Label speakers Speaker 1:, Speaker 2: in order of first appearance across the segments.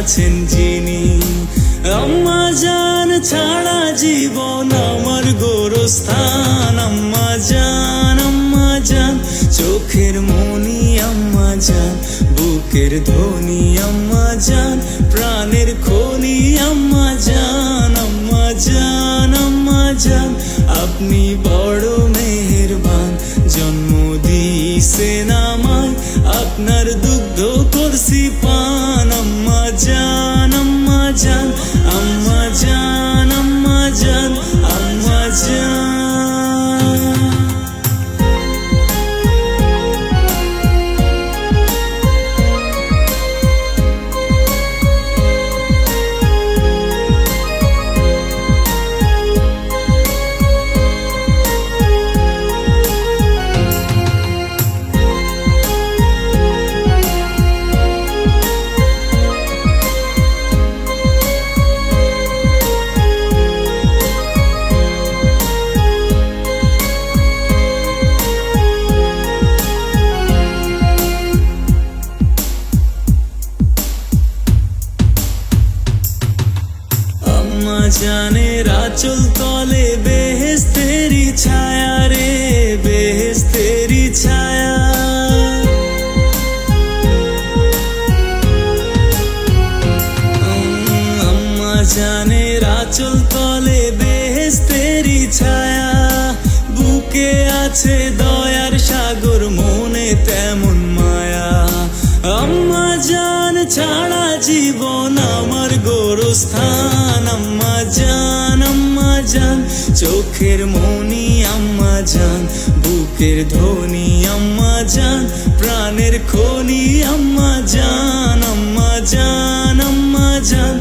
Speaker 1: আছেন যিনি। আম্মা জান ছাড়া জীবন আমার গোরস্থান। আম্মা জান, আম্মা জান, চোখের মনি আম্মা জান, বুকের ধ্বনি আম্মা জান, প্রাণের খনি আম্মা জান। আম্মা জান, আম্মা জান, আপনি বড় মেহেরবান, জন্ম দিয়েছেন আমায়, আপনার দুগ্ধ করছি পান। আম্মা জান, আম্মা জান, আম্মা জান, আম্মা জান, আম্মা জান। আম্মা জানের আঁচল তলে বেহেশতেরি ছায়া রে, বেহেশতেরি ছায়া। আম্মা জানের আঁচল তলে বেহেশতেরি ছায়া, বুকে আছে দয়ার সাগর, মনে তেমন মায়া। আম্মা জান ছাড়া জীবন আমার গোরস্থান। আম্মা জান, আম্মা জান, চোখের মনি আম্মা জান, বুকের ধ্বনি আম্মা জান, প্রাণের খনি আম্মা জান। আম্মা জান, আম্মা জান,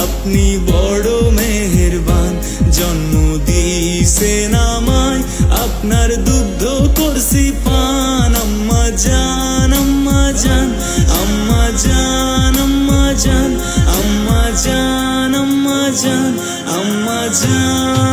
Speaker 1: আপনি বড় মেহেরবান, জন্ম দিয়েছেন আমায়, আপনার দুগ্ধ করছি পান। আম্মা জান, আম্মা জান, আম্মা জান, আম্মা জান, আম্মা জান, আম্মা জান, আম্মা জান।